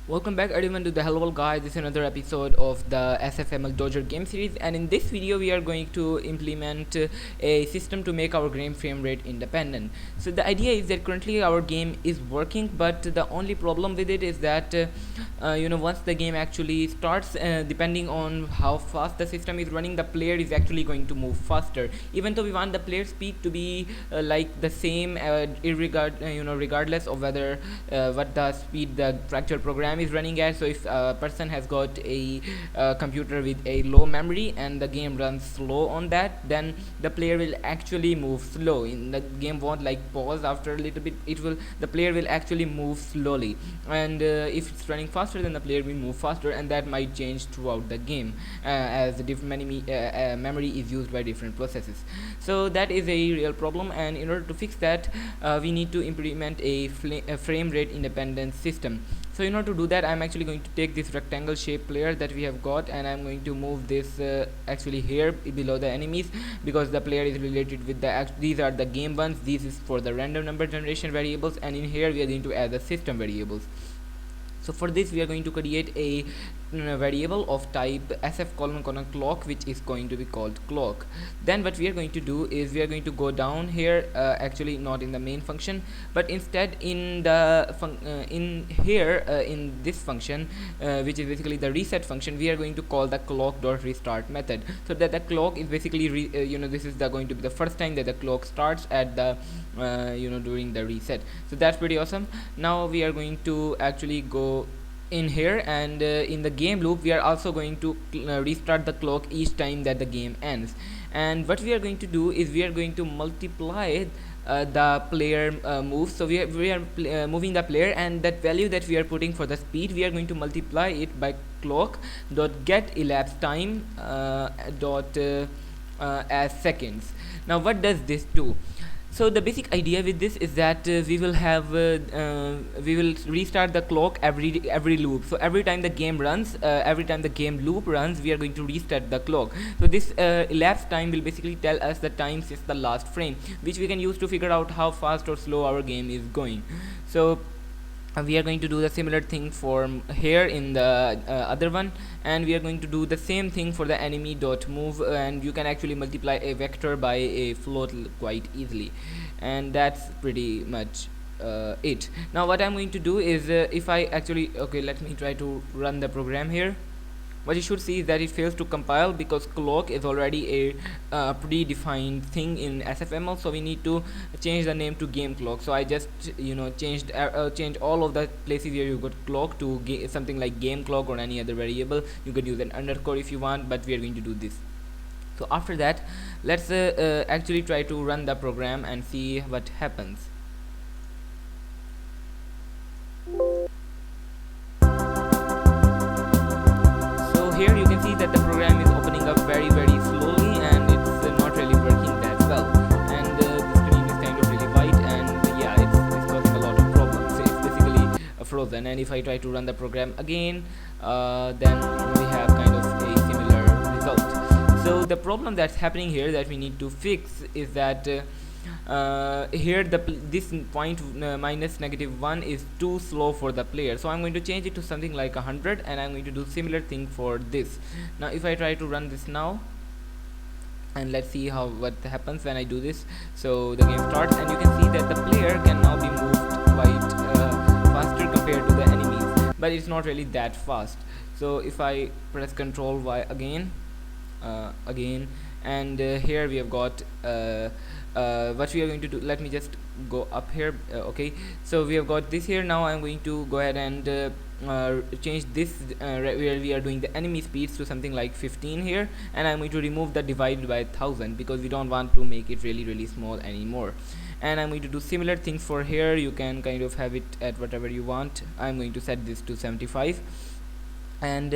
Welcome back everyone to the Hello World Guide. This is another episode of the SFML Dodger game series, and in this video we are going to implement a system to make our game frame rate independent. So the idea is that currently our game is working, but the only problem with it is that once the game actually starts, depending on how fast the system is running, the player is actually going to move faster. Even though we want the player speed to be like the same, regardless of whether what the speed the actual program is running at. So if a person has got a computer with a low memory and the game runs slow on that, then the player will actually move slow. In the game won't like pause after a little bit. The player will actually move slowly, and if it's running faster, then the player will move faster, and that might change throughout the game as the memory is used by different processes. So that is a real problem, and in order to fix that, we need to implement a frame rate independent system. So in order to do that, I'm actually going to take this rectangle shape player that we have got, and I'm going to move this actually here below the enemies, because the player is related with these are the game ones. This is for the random number generation variables, and in here we are going to add the system variables. So for this we are going to create a variable of type sf colon colon clock, which is going to be called clock. Then what we are going to do is we are going to go down here, actually not in the main function, but instead in the in this function, which is basically the reset function. We are going to call the clock dot restart method, so that the clock is basically this is going to be the first time that the clock starts at the during the reset. So that's pretty awesome. Now we are going to actually go in here, and in the game loop we are also going to restart the clock each time that the game ends. And what we are going to do is we are going to multiply the player moves. So we are moving the player, and that value that we are putting for the speed, we are going to multiply it by clock dot get elapsed time dot as seconds. Now what does this do? So the basic idea with this is that we will restart the clock every loop. So every time the game runs, every time the game loop runs, we are going to restart the clock. So this elapsed time will basically tell us the time since the last frame, which we can use to figure out how fast or slow our game is going. So we are going to do the similar thing for here in the other one, and we are going to do the same thing for the enemy dot move, and you can actually multiply a vector by a float quite easily, and that's pretty much it. Now what I'm going to do is if I actually let me try to run the program here. What you should see is that it fails to compile because clock is already a predefined thing in SFML. So we need to change the name to game clock. So I just change all of the places where you got clock to something like game clock or any other variable. You can use an underscore if you want, but we are going to do this. So after that, let's actually try to run the program and see what happens. Here you can see that the program is opening up very slowly, and it's not really working that well, and the screen is kind of really white, and yeah, it's causing a lot of problems. So it's basically frozen, and if I try to run the program again, then we have kind of a similar result. So the problem that's happening here that we need to fix is that here this point minus -1 is too slow for the player. So I'm going to change it to something like 100, and I'm going to do similar thing for this. Now if I try to run this now, and let's see what happens when I do this. So the game starts, and you can see that the player can now be moved quite faster compared to the enemies, but it's not really that fast. So if I press Ctrl Y again, and here we have got what we are going to do. Let me just go up here. Okay, so we have got this here. Now I'm going to go ahead and change this where we are doing the enemy speeds to something like 15 here, and I'm going to remove the divided by 1000 because we don't want to make it really small anymore. And I'm going to do similar things for here. You can kind of have it at whatever you want. I'm going to set this to 75, and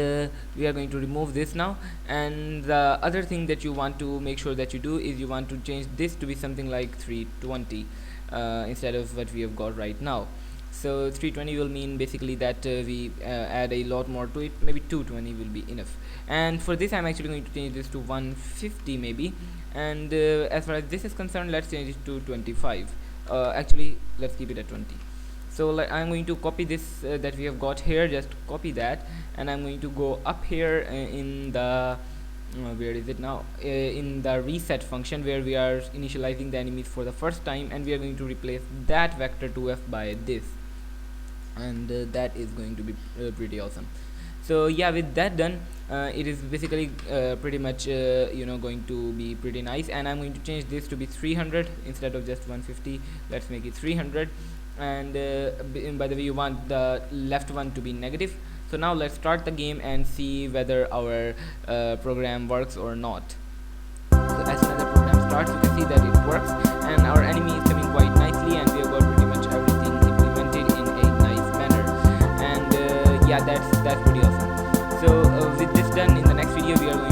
we are going to remove this now. And the other thing that you want to make sure that you do is you want to change this to be something like 320 instead of what we have got right now. So 320 will mean basically that we add a lot more to it. Maybe 220 will be enough. And for this I'm actually going to change this to 150 maybe, and as far as this is concerned, let's change it to 25. Actually let's keep it at 20. So like I'm going to copy this that we have got here, just copy that, and I'm going to go up here in the where is it now, in the reset function, where we are initializing the enemies for the first time, and we are going to replace that vector 2f by this, and that is going to be pretty awesome. So yeah, with that done, it is basically pretty much going to be pretty nice. And I'm going to change this to be 300 instead of just 150. Let's make it 300. And by the way, you want the left one to be negative. So now let's start the game and see whether our program works or not. So as soon as the program starts, you can see that it works, and our enemy is coming quite nicely, and we have got pretty much everything implemented in a nice manner. And yeah, that's pretty awesome. So with this done, in the next video we are going